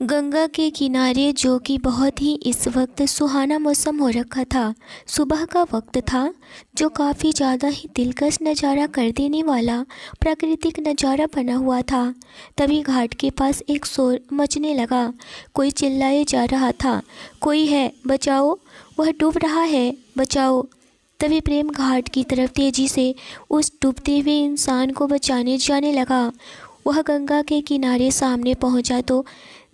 गंगा के किनारे, जो कि बहुत ही इस वक्त सुहाना मौसम हो रखा था। सुबह का वक्त था, जो काफ़ी ज़्यादा ही दिलकश नज़ारा कर देने वाला प्राकृतिक नज़ारा बना हुआ था। तभी घाट के पास एक शोर मचने लगा। कोई चिल्लाए जा रहा था, कोई है, बचाओ, वह डूब रहा है, बचाओ। तभी प्रेम घाट की तरफ तेजी से उस डूबते हुए इंसान को बचाने जाने लगा। वह गंगा के किनारे सामने पहुंचा तो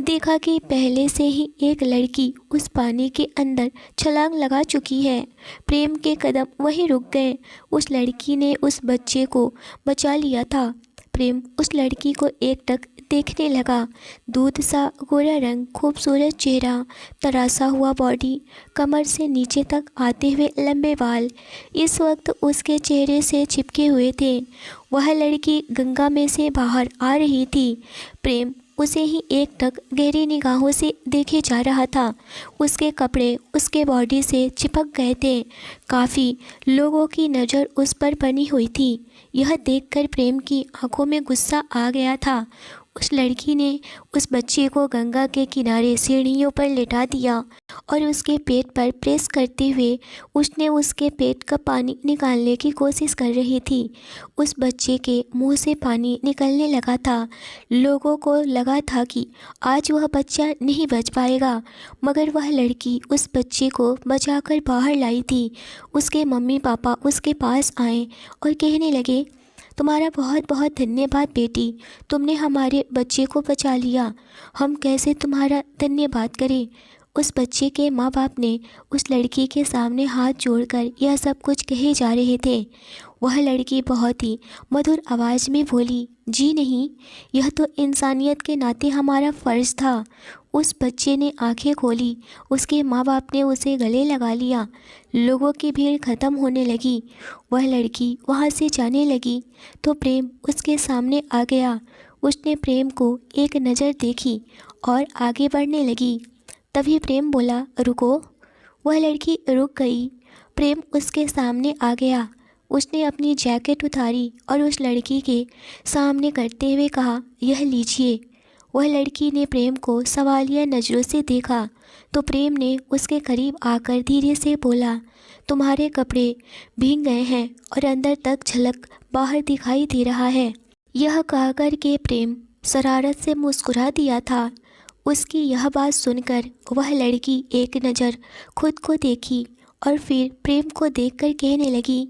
देखा कि पहले से ही एक लड़की उस पानी के अंदर छलांग लगा चुकी है। प्रेम के कदम वहीं रुक गए। उस लड़की ने उस बच्चे को बचा लिया था। प्रेम उस लड़की को एकटक देखने लगा। दूध सा गोरा रंग, खूबसूरत चेहरा, तरासा हुआ बॉडी, कमर से नीचे तक आते हुए लंबे बाल इस वक्त उसके चेहरे से चिपके हुए थे। वह लड़की गंगा में से बाहर आ रही थी। प्रेम उसे ही एकटक गहरी निगाहों से देखे जा रहा था। उसके कपड़े उसके बॉडी से चिपक गए थे। काफ़ी लोगों की नज़र उस पर बनी हुई थी। यह देखकर प्रेम की आंखों में गुस्सा आ गया था। उस लड़की ने उस बच्चे को गंगा के किनारे सीढ़ियों पर लेटा दिया और उसके पेट पर प्रेस करते हुए उसने उसके पेट का पानी निकालने की कोशिश कर रही थी। उस बच्चे के मुंह से पानी निकलने लगा था। लोगों को लगा था कि आज वह बच्चा नहीं बच पाएगा, मगर वह लड़की उस बच्चे को बचाकर बाहर लाई थी। उसके मम्मी पापा उसके पास आए और कहने लगे, तुम्हारा बहुत बहुत धन्यवाद बेटी, तुमने हमारे बच्चे को बचा लिया। हम कैसे तुम्हारा धन्यवाद करें। उस बच्चे के माँ बाप ने उस लड़की के सामने हाथ जोड़कर यह सब कुछ कहे जा रहे थे। वह लड़की बहुत ही मधुर आवाज़ में बोली, जी नहीं, यह तो इंसानियत के नाते हमारा फ़र्ज़ था। उस बच्चे ने आंखें खोली। उसके माँ बाप ने उसे गले लगा लिया। लोगों की भीड़ ख़त्म होने लगी। वह लड़की वहाँ से जाने लगी तो प्रेम उसके सामने आ गया। उसने प्रेम को एक नज़र देखी और आगे बढ़ने लगी। तभी प्रेम बोला, रुको। वह लड़की रुक गई। प्रेम उसके सामने आ गया। उसने अपनी जैकेट उतारी और उस लड़की के सामने करते हुए कहा, यह लीजिए। वह लड़की ने प्रेम को सवालिया नज़रों से देखा तो प्रेम ने उसके करीब आकर धीरे से बोला, तुम्हारे कपड़े भीग गए हैं और अंदर तक झलक बाहर दिखाई दे रहा है। यह कहकर के प्रेम शरारत से मुस्कुरा दिया था। उसकी यह बात सुनकर वह लड़की एक नज़र खुद को देखी और फिर प्रेम को देखकर कहने लगी,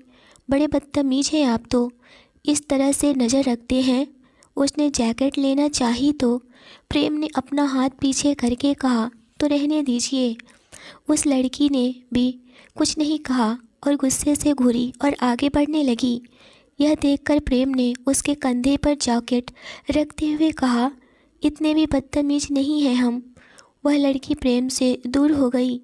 बड़े बदतमीज़ हैं आप तो, इस तरह से नज़र रखते हैं। उसने जैकेट लेना चाही तो प्रेम ने अपना हाथ पीछे करके कहा, तो रहने दीजिए। उस लड़की ने भी कुछ नहीं कहा और गुस्से से घूरी और आगे बढ़ने लगी। यह देखकर प्रेम ने उसके कंधे पर जैकेट रखते हुए कहा, इतने भी बदतमीज नहीं हैं हम। वह लड़की प्रेम से दूर हो गई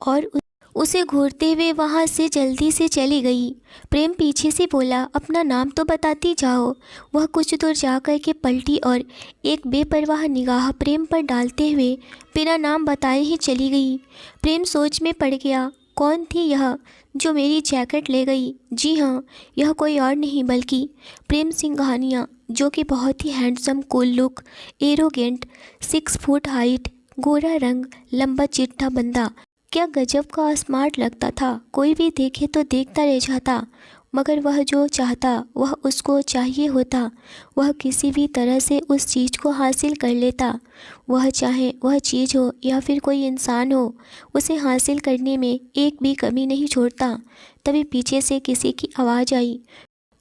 और उसे घूरते हुए वहाँ से जल्दी से चली गई। प्रेम पीछे से बोला, अपना नाम तो बताती जाओ। वह कुछ दूर जाकर के पलटी और एक बेपरवाह निगाह प्रेम पर डालते हुए बिना नाम बताए ही चली गई। प्रेम सोच में पड़ गया, कौन थी यह जो मेरी जैकेट ले गई। जी हाँ, यह कोई और नहीं बल्कि प्रेम सिंघानिया, जो कि बहुत ही handsome, cool look, arrogant, 6 foot height, गोरा रंग, लंबा चिट्ठा बंदा। क्या गजब का स्मार्ट लगता था। कोई भी देखे तो देखता रह जाता। मगर वह जो चाहता वह उसको चाहिए होता। वह किसी भी तरह से उस चीज़ को हासिल कर लेता। वह चाहे वह चीज़ हो या फिर कोई इंसान हो, उसे हासिल करने में एक भी कमी नहीं छोड़ता। तभी पीछे से किसी की आवाज़ आई,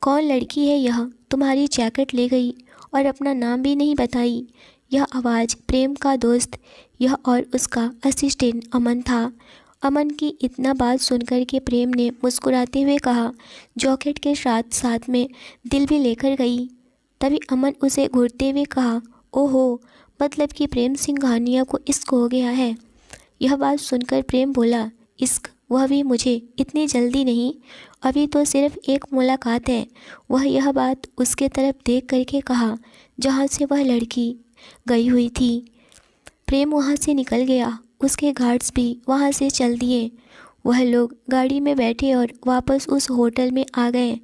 कौन लड़की है यह, तुम्हारी जैकेट ले गई और अपना नाम भी नहीं बताई। यह आवाज़ प्रेम का दोस्त, यह और उसका असिस्टेंट अमन था। अमन की इतना बात सुनकर के प्रेम ने मुस्कुराते हुए कहा, जैकेट के साथ साथ में दिल भी लेकर गई। तभी अमन उसे घूरते हुए कहा, ओहो, मतलब कि प्रेम सिंघानिया को इश्क हो गया है। यह बात सुनकर प्रेम बोला, इश्क, वह भी मुझे, इतनी जल्दी नहीं, अभी तो सिर्फ एक मुलाकात है। वह यह बात उसके तरफ देख करके कहा जहाँ से वह लड़की गई हुई थी। प्रेम वहाँ से निकल गया। उसके गार्ड्स भी वहाँ से चल दिए। वह लोग गाड़ी में बैठे और वापस उस होटल में आ गए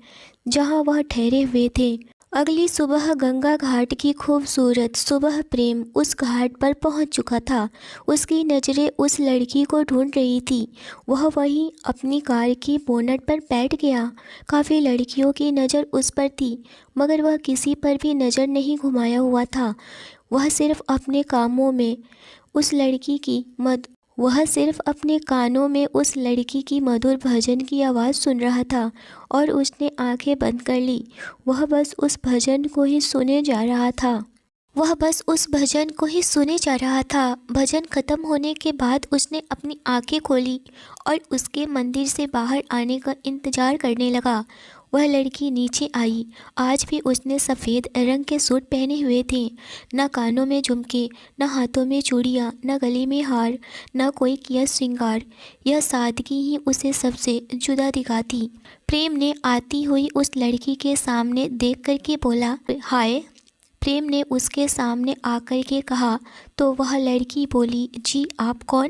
जहाँ वह ठहरे हुए थे। अगली सुबह गंगा घाट की खूबसूरत सुबह प्रेम उस घाट पर पहुंच चुका था। उसकी नज़रें उस लड़की को ढूंढ रही थी। वह वहीं अपनी कार की बोनट पर बैठ गया। काफ़ी लड़कियों की नज़र उस पर थी, मगर वह किसी पर भी नज़र नहीं घुमाया हुआ था। वह सिर्फ अपने कामों में उस लड़की की मद वह सिर्फ अपने कानों में उस लड़की की मधुर भजन की आवाज़ सुन रहा था और उसने आंखें बंद कर ली। वह बस उस भजन को ही सुने जा रहा था। भजन खत्म होने के बाद उसने अपनी आंखें खोली और उसके मंदिर से बाहर आने का इंतज़ार करने लगा। वह लड़की नीचे आई। आज भी उसने सफ़ेद रंग के सूट पहने हुए थे। न कानों में झुमके, न हाथों में चूड़ियाँ, न गले में हार, न कोई किया श्रृंगार। यह सादगी ही उसे सबसे जुदा दिखाती। प्रेम ने आती हुई उस लड़की के सामने देख कर के बोला, हाय। प्रेम ने उसके सामने आकर के कहा तो वह लड़की बोली, जी आप कौन?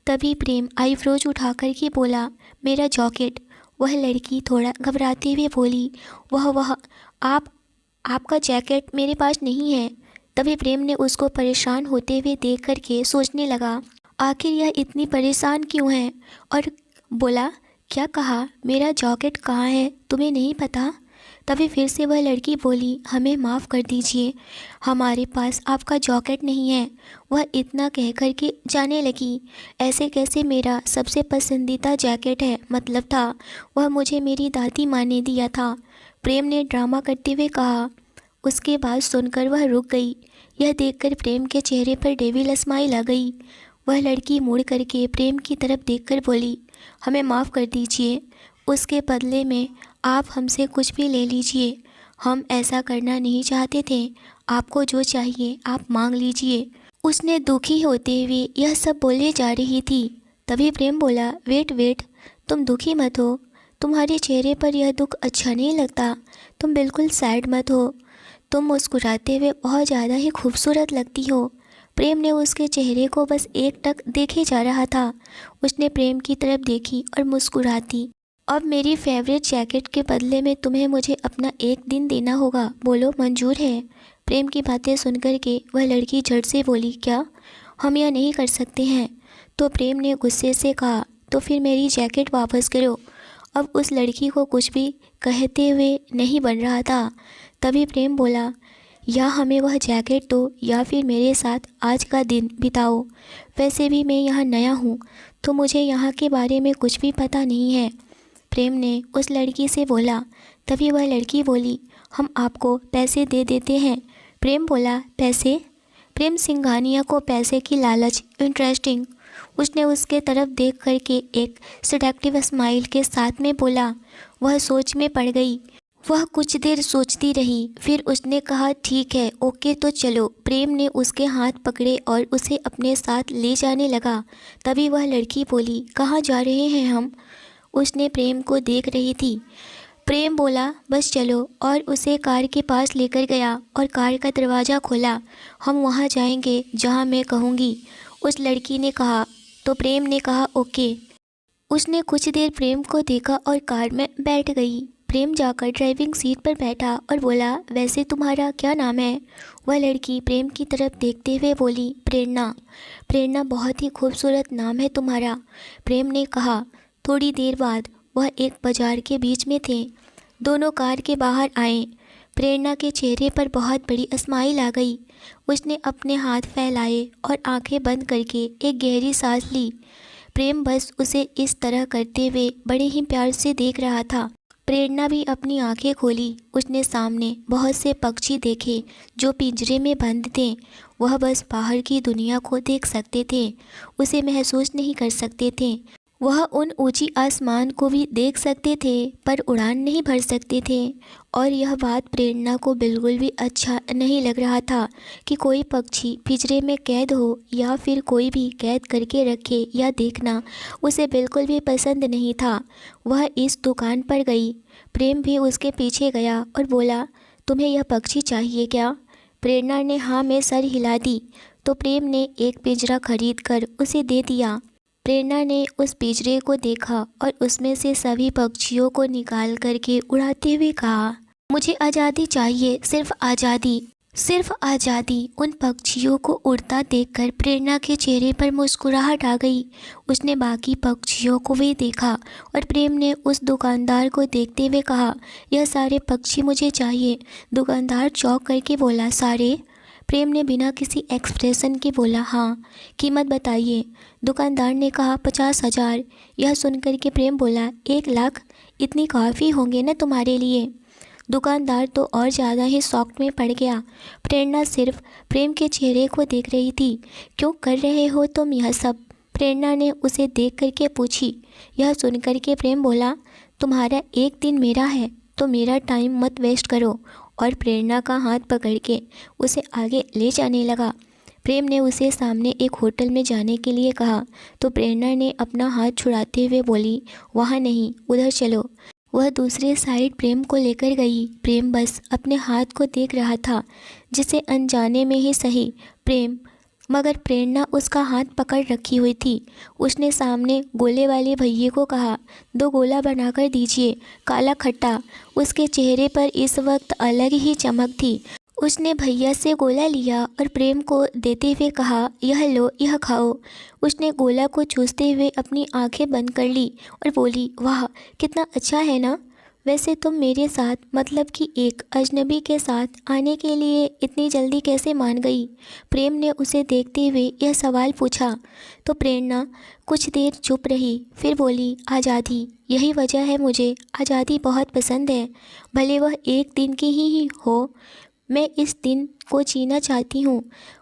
तभी प्रेम आईब्रोज उठा कर के बोला, मेरा जॉकेट। वह लड़की थोड़ा घबराते हुए बोली, वह आपका जैकेट मेरे पास नहीं है। तभी प्रेम ने उसको परेशान होते हुए देख कर के सोचने लगा, आखिर यह इतनी परेशान क्यों है, और बोला, क्या कहा? मेरा जॉकेट कहाँ है, तुम्हें नहीं पता? तभी फिर से वह लड़की बोली, हमें माफ़ कर दीजिए, हमारे पास आपका जॉकेट नहीं है। वह इतना कह कर के जाने लगी, ऐसे कैसे, मेरा सबसे पसंदीदा जैकेट है, मतलब था वह मुझे मेरी दादी माँ ने दिया था। प्रेम ने ड्रामा करते हुए कहा। उसके बाद सुनकर वह रुक गई। यह देखकर प्रेम के चेहरे पर डेविल स्माइल आ गई। वह लड़की मुड़ करके प्रेम की तरफ देखकर बोली, हमें माफ़ कर दीजिए, उसके बदले में आप हमसे कुछ भी ले लीजिए। हम ऐसा करना नहीं चाहते थे। आपको जो चाहिए आप मांग लीजिए। उसने दुखी होते हुए यह सब बोले जा रही थी। तभी प्रेम बोला, वेट, तुम दुखी मत हो। तुम्हारे चेहरे पर यह दुख अच्छा नहीं लगता। तुम बिल्कुल सैड मत हो। तुम मुस्कुराते हुए बहुत ज़्यादा ही खूबसूरत लगती हो। प्रेम ने उसके चेहरे को बस एकटक देखे जा रहा था। उसने प्रेम की तरफ देखी और मुस्कुराती। अब मेरी फेवरेट जैकेट के बदले में तुम्हें मुझे अपना एक दिन देना होगा, बोलो मंजूर है? प्रेम की बातें सुनकर के वह लड़की झट से बोली, क्या? हम यह नहीं कर सकते हैं। तो प्रेम ने गुस्से से कहा, तो फिर मेरी जैकेट वापस करो। अब उस लड़की को कुछ भी कहते हुए नहीं बन रहा था। तभी प्रेम बोला, या हमें वह जैकेट दो या फिर मेरे साथ आज का दिन बिताओ। वैसे भी मैं यहाँ नया हूँ तो मुझे यहाँ के बारे में कुछ भी पता नहीं है। प्रेम ने उस लड़की से बोला। तभी वह लड़की बोली, हम आपको पैसे दे देते हैं। प्रेम बोला, पैसे? प्रेम सिंघानिया को पैसे की लालच, इंटरेस्टिंग। उसने उसके तरफ देख कर के एक सेडक्टिव स्माइल के साथ में बोला। वह सोच में पड़ गई। वह कुछ देर सोचती रही, फिर उसने कहा, ठीक है, ओके, तो चलो। प्रेम ने उसके हाथ पकड़े और उसे अपने साथ ले जाने लगा। तभी वह लड़की बोली, कहाँ जा रहे हैं हम? उसने प्रेम को देख रही थी। प्रेम बोला, बस चलो, और उसे कार के पास लेकर गया और कार का दरवाज़ा खोला। हम वहाँ जाएंगे जहाँ मैं कहूँगी, उस लड़की ने कहा। तो प्रेम ने कहा, ओके। उसने कुछ देर प्रेम को देखा और कार में बैठ गई। प्रेम जाकर ड्राइविंग सीट पर बैठा और बोला, वैसे तुम्हारा क्या नाम है? वह लड़की प्रेम की तरफ देखते हुए बोली, प्रेरणा। प्रेरणा, बहुत ही खूबसूरत नाम है तुम्हारा, प्रेम ने कहा। थोड़ी देर बाद वह एक बाजार के बीच में थे। दोनों कार के बाहर आए। प्रेरणा के चेहरे पर बहुत बड़ी स्माइल आ गई। उसने अपने हाथ फैलाए और आंखें बंद करके एक गहरी सांस ली। प्रेम बस उसे इस तरह करते हुए बड़े ही प्यार से देख रहा था। प्रेरणा भी अपनी आंखें खोली। उसने सामने बहुत से पक्षी देखे जो पिंजरे में बंद थे। वह बस बाहर की दुनिया को देख सकते थे, उसे महसूस नहीं कर सकते थे। वह उन ऊंची आसमान को भी देख सकते थे पर उड़ान नहीं भर सकते थे। और यह बात प्रेरणा को बिल्कुल भी अच्छा नहीं लग रहा था कि कोई पक्षी पिंजरे में कैद हो या फिर कोई भी कैद करके रखे, या देखना उसे बिल्कुल भी पसंद नहीं था। वह इस दुकान पर गई। प्रेम भी उसके पीछे गया और बोला, तुम्हें यह पक्षी चाहिए क्या? प्रेरणा ने हाँ में सर हिला दी। तो प्रेम ने एक पिंजरा खरीद कर उसे दे दिया। प्रेरणा ने उस पिंजरे को देखा और उसमें से सभी पक्षियों को निकाल करके उड़ाते हुए कहा, मुझे आज़ादी चाहिए, सिर्फ आज़ादी, सिर्फ आज़ादी। उन पक्षियों को उड़ता देखकर प्रेरणा के चेहरे पर मुस्कुराहट आ गई। उसने बाकी पक्षियों को भी देखा और प्रेम ने उस दुकानदार को देखते हुए कहा, यह सारे पक्षी मुझे चाहिए। दुकानदार चौंक करके बोला, सारे? प्रेम ने बिना किसी एक्सप्रेशन के बोला, हाँ। कीमत बताइए। दुकानदार ने कहा, 50,000। यह सुनकर के प्रेम बोला, 1 लाख? इतनी काफ़ी होंगे ना तुम्हारे लिए? दुकानदार तो और ज़्यादा ही शॉक में पड़ गया। प्रेरणा सिर्फ प्रेम के चेहरे को देख रही थी। क्यों कर रहे हो तुम यह सब? प्रेरणा ने उसे देख करके पूछी। यह सुनकर के प्रेम बोला, तुम्हारा एक दिन मेरा है तो मेरा टाइम मत वेस्ट करो। और प्रेरणा का हाथ पकड़ के उसे आगे ले जाने लगा। प्रेम ने उसे सामने एक होटल में जाने के लिए कहा तो प्रेरणा ने अपना हाथ छुड़ाते हुए बोली, वहाँ नहीं, उधर चलो। वह दूसरे साइड प्रेम को लेकर गई। प्रेम बस अपने हाथ को देख रहा था, जिसे अनजाने में ही सही प्रेम, मगर प्रेरणा उसका हाथ पकड़ रखी हुई थी। उसने सामने गोले वाले भैये को कहा, 2 गोला बनाकर दीजिए, काला खट्टा। उसके चेहरे पर इस वक्त अलग ही चमक थी। उसने भैया से गोला लिया और प्रेम को देते हुए कहा, यह लो, यह खाओ। उसने गोला को चूसते हुए अपनी आंखें बंद कर ली और बोली, वाह कितना अच्छा है ना। वैसे तुम मेरे साथ, मतलब कि एक अजनबी के साथ आने के लिए इतनी जल्दी कैसे मान गई? प्रेम ने उसे देखते हुए यह सवाल पूछा तो प्रेरणा कुछ देर चुप रही, फिर बोली, आज़ादी। यही वजह है, मुझे आज़ादी बहुत पसंद है, भले वह एक दिन की ही हो। मैं इस दिन को जीना चाहती हूँ।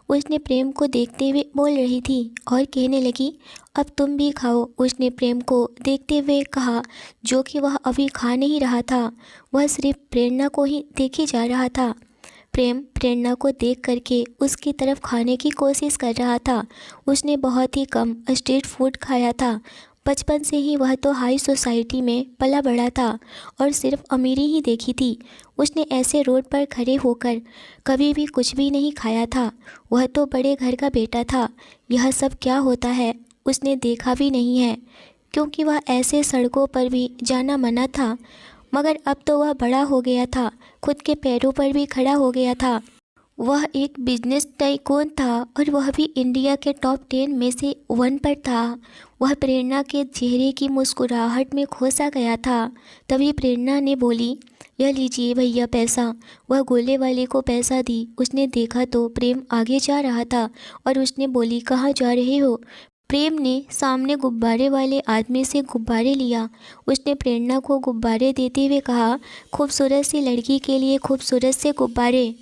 उसने प्रेम को देखते हुए बोल रही थी और कहने लगी, अब तुम भी खाओ। उसने प्रेम को देखते हुए कहा, जो कि वह अभी खा नहीं रहा था, वह सिर्फ प्रेरणा को ही देखे जा रहा था। प्रेम प्रेरणा को देख करके उसकी तरफ खाने की कोशिश कर रहा था। उसने बहुत ही कम स्ट्रीट फूड खाया था। बचपन से ही वह तो हाई सोसाइटी में पला बड़ा था और सिर्फ अमीरी ही देखी थी। उसने ऐसे रोड पर खड़े होकर कभी भी कुछ भी नहीं खाया था। वह तो बड़े घर का बेटा था। यह सब क्या होता है उसने देखा भी नहीं है, क्योंकि वह ऐसे सड़कों पर भी जाना मना था। मगर अब तो वह बड़ा हो गया था, खुद के पैरों पर भी खड़ा हो गया था। वह एक बिजनेस टाइकून था और वह भी इंडिया के टॉप 10 में से 1 पर था। वह प्रेरणा के चेहरे की मुस्कुराहट में खो सा गया था। तभी प्रेरणा ने बोली, यह लीजिए भैया पैसा। वह गोले वाले को पैसा दी। उसने देखा तो प्रेम आगे जा रहा था और उसने बोली, कहाँ जा रहे हो? प्रेम ने सामने गुब्बारे वाले आदमी से गुब्बारे लिया। उसने प्रेरणा को गुब्बारे देते हुए कहा, खूबसूरत सी लड़की के लिए खूबसूरत से गुब्बारे।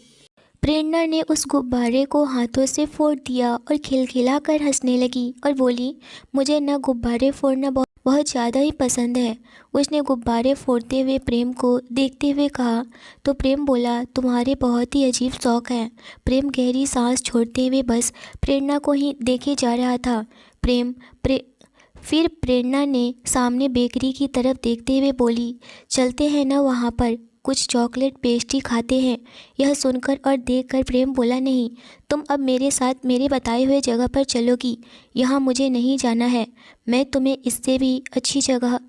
प्रेरणा ने उस गुब्बारे को हाथों से फोड़ दिया और खिलखिला कर हंसने लगी और बोली, मुझे न गुब्बारे फोड़ना बहुत ज़्यादा ही पसंद है। उसने गुब्बारे फोड़ते हुए प्रेम को देखते हुए कहा तो प्रेम बोला, तुम्हारे बहुत ही अजीब शौक़ हैं। प्रेम गहरी सांस छोड़ते हुए बस प्रेरणा को ही देखे जा रहा था। फिर प्रेरणा ने सामने बेकरी की तरफ देखते हुए बोली, चलते हैं ना वहाँ पर, कुछ चॉकलेट पेस्ट्री खाते हैं। यह सुनकर और देखकर प्रेम बोला, नहीं, तुम अब मेरे साथ मेरे बताए हुए जगह पर चलोगी। यहाँ मुझे नहीं जाना है। मैं तुम्हें इससे भी अच्छी जगह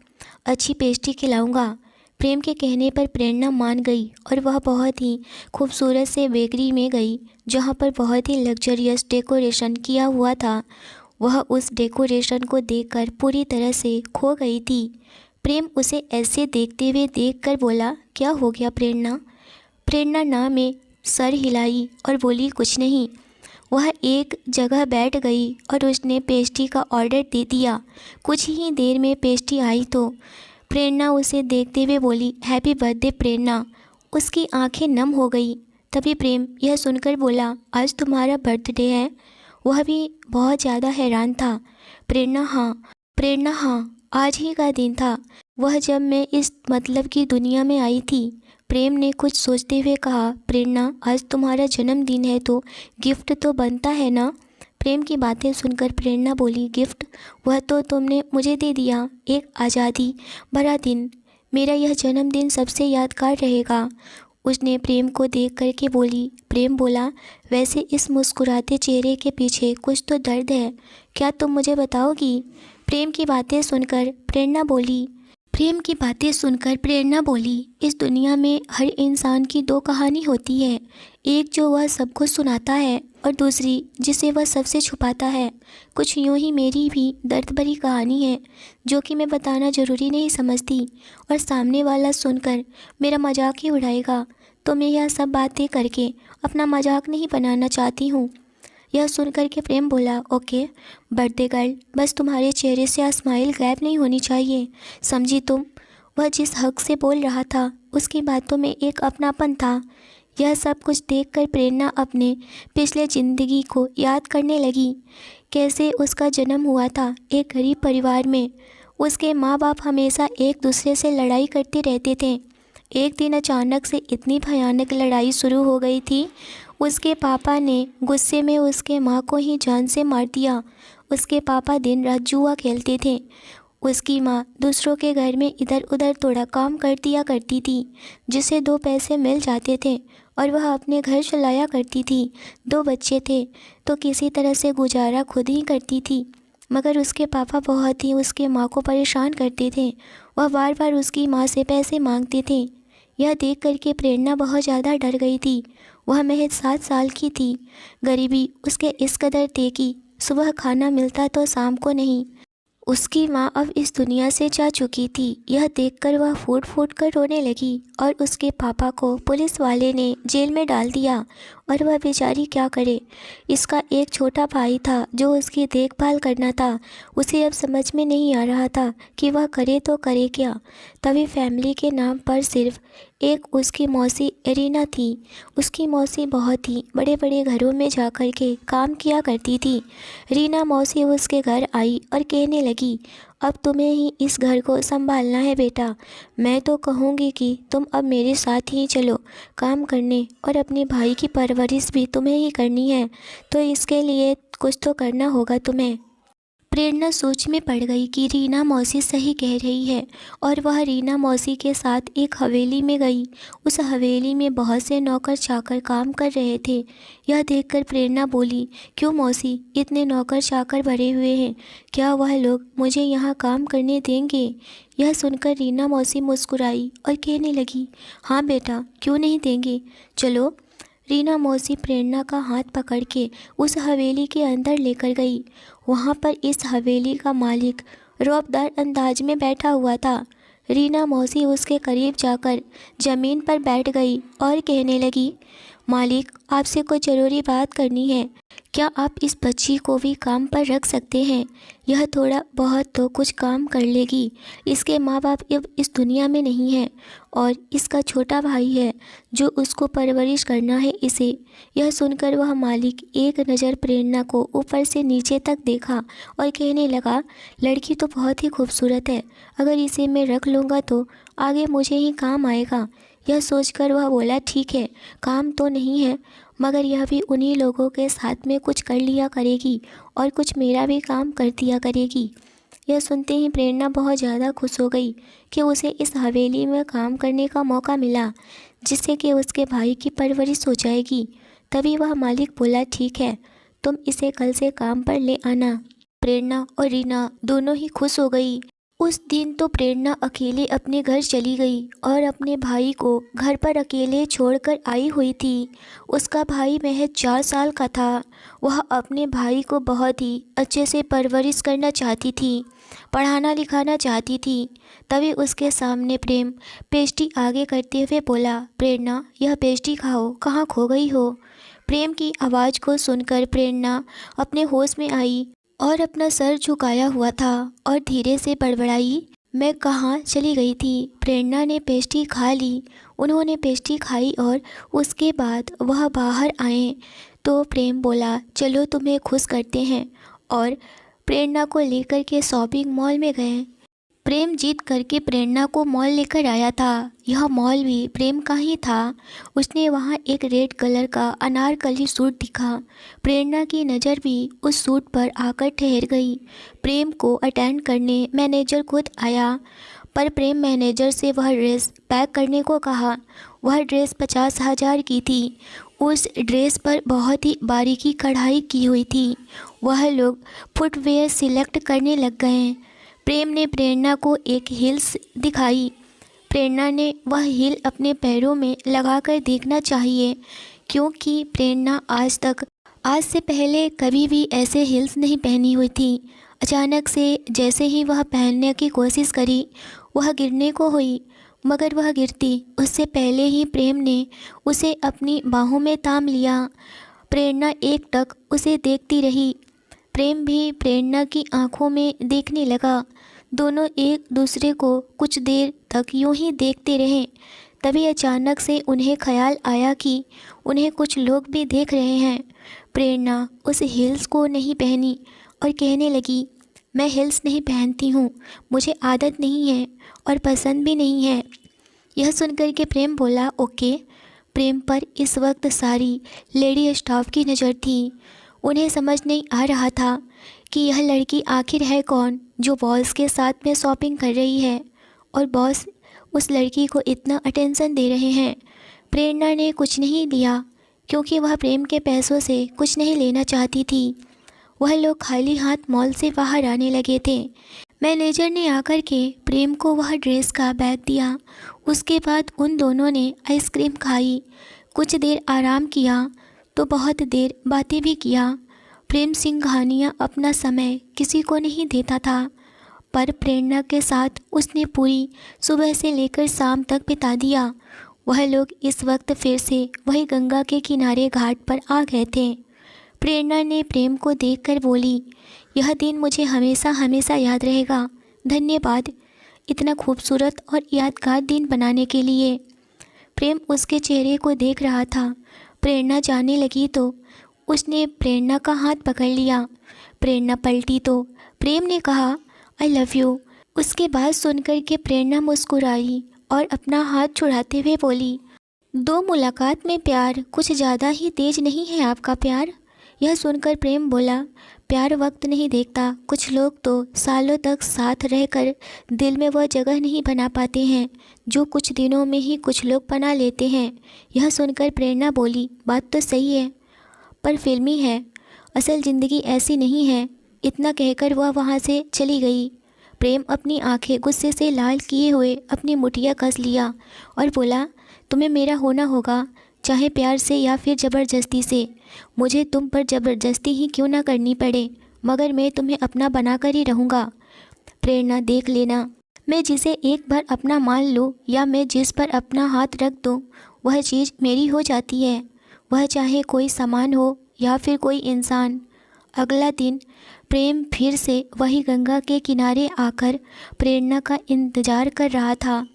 अच्छी पेस्ट्री खिलाऊंगा। प्रेम के कहने पर प्रेरणा मान गई और वह बहुत ही खूबसूरत से बेकरी में गई, जहाँ पर बहुत ही लग्जरियस डेकोरेशन किया हुआ था। वह उस डेकोरेशन को देखकर पूरी तरह से खो गई थी। प्रेम उसे ऐसे देखते हुए देखकर बोला, क्या हो गया प्रेरणा? प्रेरणा ना में सर हिलाई और बोली, कुछ नहीं। वह एक जगह बैठ गई और उसने पेस्ट्री का ऑर्डर दे दिया। कुछ ही देर में पेस्ट्री आई तो प्रेरणा उसे देखते हुए बोली, हैप्पी बर्थडे प्रेरणा। उसकी आंखें नम हो गई। तभी प्रेम यह सुनकर बोला, आज तुम्हारा बर्थडे है? वह भी बहुत ज़्यादा हैरान था। प्रेरणा हाँ, आज ही का दिन था, वह जब मैं इस मतलब की दुनिया में आई थी। प्रेम ने कुछ सोचते हुए कहा, प्रेरणा आज तुम्हारा जन्मदिन है तो गिफ्ट तो बनता है ना? प्रेम की बातें सुनकर प्रेरणा बोली, गिफ्ट? वह तो तुमने मुझे दे दिया। एक आज़ादी भरा दिन, मेरा यह जन्मदिन सबसे यादगार रहेगा। उसने प्रेम को देख करके बोली। प्रेम बोला, वैसे इस मुस्कुराते चेहरे के पीछे कुछ तो दर्द है, क्या तुम मुझे बताओगी? प्रेम की बातें सुनकर प्रेरणा बोली, प्रेम की बातें सुनकर प्रेरणा बोली, इस दुनिया में हर इंसान की दो कहानी होती है, एक जो वह सबको सुनाता है और दूसरी जिसे वह सबसे छुपाता है। कुछ यूँ ही मेरी भी दर्द भरी कहानी है जो कि मैं बताना ज़रूरी नहीं समझती और सामने वाला सुनकर मेरा मजाक ही उड़ाएगा, तो मैं यह सब बातें करके अपना मजाक नहीं बनाना चाहती हूँ। यह सुनकर के प्रेम बोला, ओके बर्थडे गर्ल, बस तुम्हारे चेहरे से स्माइल गायब नहीं होनी चाहिए, समझी तुम। वह जिस हक से बोल रहा था उसकी बातों में एक अपनापन था। यह सब कुछ देखकर प्रेरणा अपने पिछले ज़िंदगी को याद करने लगी, कैसे उसका जन्म हुआ था एक गरीब परिवार में। उसके माँ बाप हमेशा एक दूसरे से लड़ाई करते रहते थे। एक दिन अचानक से इतनी भयानक लड़ाई शुरू हो गई थी, उसके पापा ने गुस्से में उसके माँ को ही जान से मार दिया। उसके पापा दिन रात जुआ खेलते थे। उसकी माँ दूसरों के घर में इधर उधर थोड़ा काम कर दिया करती थी, जिससे दो पैसे मिल जाते थे और वह अपने घर चलाया करती थी। दो बच्चे थे तो किसी तरह से गुजारा खुद ही करती थी, मगर उसके पापा बहुत ही उसके माँ को परेशान करते थे। वह बार बार उसकी माँ से पैसे मांगते थे। यह देख करके प्रेरणा बहुत ज़्यादा डर गई थी। वह महज 7 साल की थी। गरीबी उसके इस कदर थी कि सुबह खाना मिलता तो शाम को नहीं। उसकी माँ अब इस दुनिया से जा चुकी थी। यह देखकर वह फूट फूट कर रोने लगी और उसके पापा को पुलिस वाले ने जेल में डाल दिया और वह बेचारी क्या करे। इसका एक छोटा भाई था जो उसकी देखभाल करना था। उसे अब समझ में नहीं आ रहा था कि वह करे तो करे क्या। तभी फैमिली के नाम पर सिर्फ एक उसकी मौसी एरिना थी। उसकी मौसी बहुत ही बड़े बड़े घरों में जा कर के काम किया करती थी। रीना मौसी उसके घर आई और कहने लगी, अब तुम्हें ही इस घर को संभालना है बेटा। मैं तो कहूँगी कि तुम अब मेरे साथ ही चलो काम करने, और अपने भाई की परवरिश भी तुम्हें ही करनी है, तो इसके लिए कुछ तो करना होगा तुम्हें। प्रेरणा सोच में पड़ गई कि रीना मौसी सही कह रही है और वह रीना मौसी के साथ एक हवेली में गई। उस हवेली में बहुत से नौकर चाकर काम कर रहे थे। यह देखकर प्रेरणा बोली, क्यों मौसी, इतने नौकर चाकर भरे हुए हैं, क्या वह लोग मुझे यहाँ काम करने देंगे? यह सुनकर रीना मौसी मुस्कुराई और कहने लगी, हाँ बेटा, क्यों नहीं देंगे, चलो। रीना मौसी प्रेरणा का हाथ पकड़ के उस हवेली के अंदर लेकर गई। वहाँ पर इस हवेली का मालिक रौबदार अंदाज में बैठा हुआ था। रीना मौसी उसके करीब जाकर ज़मीन पर बैठ गई और कहने लगी, मालिक, आपसे कोई ज़रूरी बात करनी है। क्या आप इस बच्ची को भी काम पर रख सकते हैं? यह थोड़ा बहुत तो कुछ काम कर लेगी। इसके माँ बाप अब इस दुनिया में नहीं हैं और इसका छोटा भाई है जो उसको परवरिश करना है इसे। यह सुनकर वह मालिक एक नज़र प्रेरणा को ऊपर से नीचे तक देखा और कहने लगा, लड़की तो बहुत ही खूबसूरत है, अगर इसे मैं रख लूँगा तो आगे मुझे ही काम आएगा। यह सोचकर वह बोला, ठीक है, काम तो नहीं है, मगर यह भी उन्हीं लोगों के साथ में कुछ कर लिया करेगी और कुछ मेरा भी काम कर दिया करेगी। यह सुनते ही प्रेरणा बहुत ज़्यादा खुश हो गई कि उसे इस हवेली में काम करने का मौका मिला, जिससे कि उसके भाई की परवरिश हो जाएगी। तभी वह मालिक बोला, ठीक है, तुम इसे कल से काम पर ले आना। प्रेरणा और रीना दोनों ही खुश हो गई। उस दिन तो प्रेरणा अकेले अपने घर चली गई और अपने भाई को घर पर अकेले छोड़कर आई हुई थी। उसका भाई महज 4 साल का था। वह अपने भाई को बहुत ही अच्छे से परवरिश करना चाहती थी, पढ़ाना लिखाना चाहती थी। तभी उसके सामने प्रेम पेस्ट्री आगे करते हुए बोला, प्रेरणा, यह पेस्ट्री खाओ, कहाँ खो गई हो? प्रेम की आवाज़ को सुनकर प्रेरणा अपने होश में आई और अपना सर झुकाया हुआ था और धीरे से बड़बड़ाई, मैं कहाँ चली गई थी? प्रेरणा ने पेस्ट्री खा ली। उन्होंने पेस्ट्री खाई और उसके बाद वह बाहर आए तो प्रेम बोला, चलो तुम्हें खुश करते हैं, और प्रेरणा को लेकर के शॉपिंग मॉल में गए। प्रेम जीत करके प्रेरणा को मॉल लेकर आया था। यह मॉल भी प्रेम का ही था। उसने वहाँ एक रेड कलर का अनारकली सूट दिखा। प्रेरणा की नज़र भी उस सूट पर आकर ठहर गई। प्रेम को अटेंड करने मैनेजर खुद आया, पर प्रेम मैनेजर से वह ड्रेस पैक करने को कहा। वह ड्रेस 50,000 की थी। उस ड्रेस पर बहुत ही बारीकी कढ़ाई की हुई थी। वह लोग फुटवेयर सिलेक्ट करने लग गए। प्रेम ने प्रेरणा को एक हील्स दिखाई। प्रेरणा ने वह हील अपने पैरों में लगाकर देखना चाहिए, क्योंकि प्रेरणा आज से पहले कभी भी ऐसे हील्स नहीं पहनी हुई थी। अचानक से जैसे ही वह पहनने की कोशिश करी, वह गिरने को हुई, मगर वह गिरती उससे पहले ही प्रेम ने उसे अपनी बाहों में थाम लिया। प्रेरणा एकटक उसे देखती रही। प्रेम भी प्रेरणा की आंखों में देखने लगा। दोनों एक दूसरे को कुछ देर तक यूं ही देखते रहे। तभी अचानक से उन्हें ख्याल आया कि उन्हें कुछ लोग भी देख रहे हैं। प्रेरणा उस हील्स को नहीं पहनी और कहने लगी, मैं हील्स नहीं पहनती हूँ, मुझे आदत नहीं है और पसंद भी नहीं है। यह सुनकर के प्रेम बोला, ओके। प्रेम पर इस वक्त सारी लेडी स्टाफ की नज़र थी। उन्हें समझ नहीं आ रहा था कि यह लड़की आखिर है कौन जो बॉस के साथ में शॉपिंग कर रही है और बॉस उस लड़की को इतना अटेंशन दे रहे हैं। प्रेरणा ने कुछ नहीं लिया, क्योंकि वह प्रेम के पैसों से कुछ नहीं लेना चाहती थी। वह लोग खाली हाथ मॉल से बाहर आने लगे थे। मैनेजर ने आकर के प्रेम को वह ड्रेस का बैग दिया। उसके बाद उन दोनों ने आइसक्रीम खाई, कुछ देर आराम किया तो बहुत देर बातें भी किया। प्रेम सिंघानिया अपना समय किसी को नहीं देता था, पर प्रेरणा के साथ उसने पूरी सुबह से लेकर शाम तक बिता दिया। वह लोग इस वक्त फिर से वही गंगा के किनारे घाट पर आ गए थे। प्रेरणा ने प्रेम को देखकर बोली, यह दिन मुझे हमेशा हमेशा याद रहेगा। धन्यवाद इतना खूबसूरत और यादगार दिन बनाने के लिए। प्रेम उसके चेहरे को देख रहा था। प्रेरणा जाने लगी तो उसने प्रेरणा का हाथ पकड़ लिया। प्रेरणा पलटी तो प्रेम ने कहा, आई लव यू। उसके बाद सुनकर के प्रेरणा मुस्कुराई और अपना हाथ छुड़ाते हुए बोली, दो मुलाकात में प्यार कुछ ज़्यादा ही तेज नहीं है आपका प्यार? यह सुनकर प्रेम बोला, प्यार वक्त नहीं देखता। कुछ लोग तो सालों तक साथ रहकर दिल में वह जगह नहीं बना पाते हैं जो कुछ दिनों में ही कुछ लोग बना लेते हैं। यह सुनकर प्रेरणा बोली, बात तो सही है, पर फिल्मी है, असल ज़िंदगी ऐसी नहीं है। इतना कहकर वह वहाँ से चली गई। प्रेम अपनी आंखें गुस्से से लाल किए हुए अपनी मुठिया कस लिया और बोला, तुम्हें मेरा होना होगा, चाहे प्यार से या फिर ज़बरदस्ती से। मुझे तुम पर ज़बरदस्ती ही क्यों ना करनी पड़े, मगर मैं तुम्हें अपना बनाकर ही रहूँगा। प्रेरणा देख लेना, मैं जिसे एक बार अपना मान लूँ या मैं जिस पर अपना हाथ रख दूँ, वह चीज़ मेरी हो जाती है, वह चाहे कोई सामान हो या फिर कोई इंसान। अगला दिन प्रेम फिर से वही गंगा के किनारे आकर प्रेरणा का इंतज़ार कर रहा था।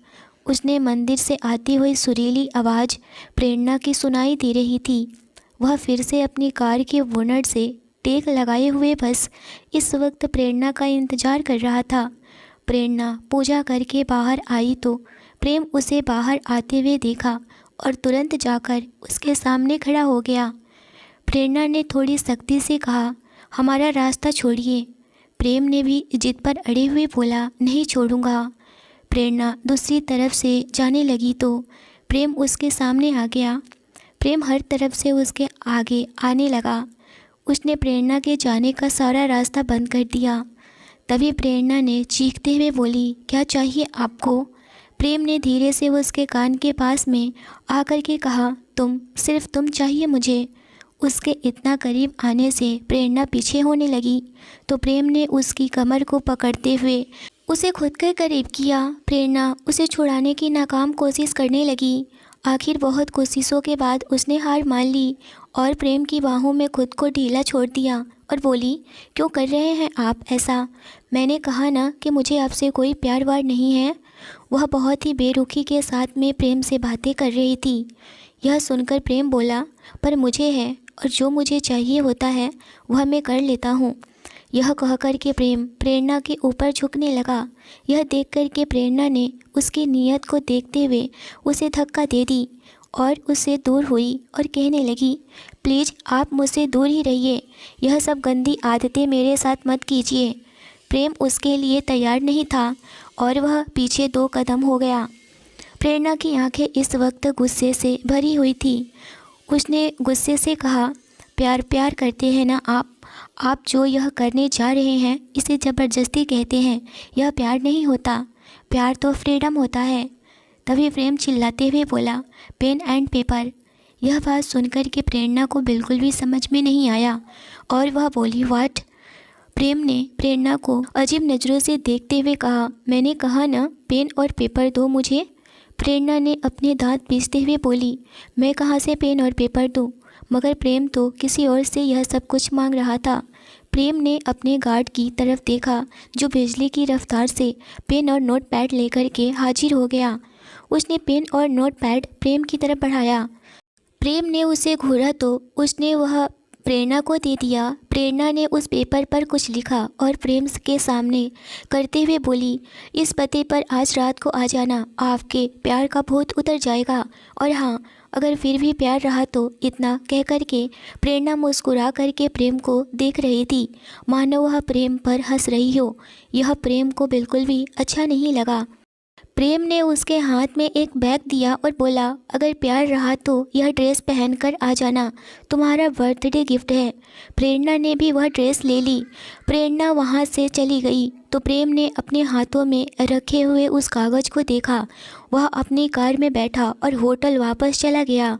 उसने मंदिर से आती हुई सुरीली आवाज़ प्रेरणा की सुनाई दे रही थी। वह फिर से अपनी कार के बोनट से टेक लगाए हुए बस इस वक्त प्रेरणा का इंतज़ार कर रहा था। प्रेरणा पूजा करके बाहर आई तो प्रेम उसे बाहर आते हुए देखा और तुरंत जाकर उसके सामने खड़ा हो गया। प्रेरणा ने थोड़ी सख्ती से कहा, हमारा रास्ता छोड़िए। प्रेम ने भी जिद पर अड़े हुए बोला, नहीं छोड़ूंगा। प्रेरणा दूसरी तरफ से जाने लगी तो प्रेम उसके सामने आ गया। प्रेम हर तरफ से उसके आगे आने लगा। उसने प्रेरणा के जाने का सारा रास्ता बंद कर दिया। तभी प्रेरणा ने चीखते हुए बोली, क्या चाहिए आपको? प्रेम ने धीरे से उसके कान के पास में आकर के कहा, सिर्फ तुम चाहिए मुझे। उसके इतना करीब आने से प्रेरणा पीछे होने लगी तो प्रेम ने उसकी कमर को पकड़ते हुए उसे खुद के करीब किया। प्रेरणा उसे छुड़ाने की नाकाम कोशिश करने लगी। आखिर बहुत कोशिशों के बाद उसने हार मान ली और प्रेम की बाहों में खुद को ढीला छोड़ दिया और बोली, क्यों कर रहे हैं आप ऐसा? मैंने कहा ना कि मुझे आपसे कोई प्यार वार नहीं है। वह बहुत ही बेरुखी के साथ में प्रेम से बातें कर रही थी। यह सुनकर प्रेम बोला, पर मुझे है और जो मुझे चाहिए होता है वह मैं कर लेता हूँ। यह कहकर के प्रेम प्रेरणा के ऊपर झुकने लगा। यह देखकर के प्रेरणा ने उसकी नीयत को देखते हुए उसे धक्का दे दी और उससे दूर हुई और कहने लगी, प्लीज़ आप मुझसे दूर ही रहिए, यह सब गंदी आदतें मेरे साथ मत कीजिए। प्रेम उसके लिए तैयार नहीं था और वह पीछे 2 कदम हो गया। प्रेरणा की आंखें इस वक्त गुस्से से भरी हुई थी। उसने गुस्से से कहा, प्यार करते हैं ना आप? आप जो यह करने जा रहे हैं इसे ज़बरदस्ती कहते हैं। यह प्यार नहीं होता, प्यार तो फ्रीडम होता है। तभी प्रेम चिल्लाते हुए बोला, पेन एंड पेपर। यह बात सुनकर के प्रेरणा को बिल्कुल भी समझ में नहीं आया और वह बोली, व्हाट? प्रेम ने प्रेरणा को अजीब नज़रों से देखते हुए कहा, मैंने कहा ना, पेन और पेपर दो मुझे। प्रेरणा ने अपने दांत पीसते हुए बोली, मैं कहाँ से पेन और पेपर दूँ? मगर प्रेम तो किसी और से यह सब कुछ मांग रहा था। प्रेम ने अपने गार्ड की तरफ देखा जो बिजली की रफ्तार से पेन और नोट पैड लेकर के हाजिर हो गया। उसने पेन और नोट पैड प्रेम की तरफ बढ़ाया। प्रेम ने उसे घूरा तो उसने वह प्रेरणा को दे दिया। प्रेरणा ने उस पेपर पर कुछ लिखा और प्रेम के सामने करते हुए बोली, इस पते पर आज रात को आ जाना, आपके प्यार का भूत उतर जाएगा। और हाँ, अगर फिर भी प्यार रहा तो। इतना कह कर के प्रेरणा मुस्कुरा करके प्रेम को देख रही थी, मानो वह प्रेम पर हंस रही हो। यह प्रेम को बिल्कुल भी अच्छा नहीं लगा। प्रेम ने उसके हाथ में एक बैग दिया और बोला, अगर प्यार रहा तो यह ड्रेस पहनकर आ जाना, तुम्हारा बर्थडे गिफ्ट है। प्रेरणा ने भी वह ड्रेस ले ली। प्रेरणा वहाँ से चली गई तो प्रेम ने अपने हाथों में रखे हुए उस कागज़ को देखा। वह अपनी कार में बैठा और होटल वापस चला गया।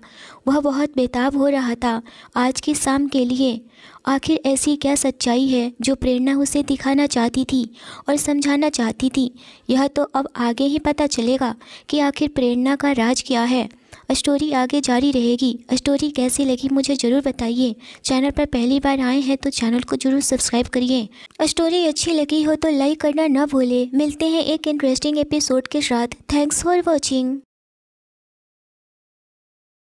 वह बहुत बेताब हो रहा था आज की शाम के लिए। आखिर ऐसी क्या सच्चाई है जो प्रेरणा उसे दिखाना चाहती थी और समझाना चाहती थी? यह तो अब आगे ही पता चलेगा कि आखिर प्रेरणा का राज क्या है। स्टोरी आगे जारी रहेगी। स्टोरी कैसी लगी मुझे ज़रूर बताइए। चैनल पर पहली बार आए हैं तो चैनल को ज़रूर सब्सक्राइब करिए। स्टोरी अच्छी लगी हो तो लाइक करना ना भूलें। मिलते हैं एक इंटरेस्टिंग एपिसोड के साथ। Thanks for watching.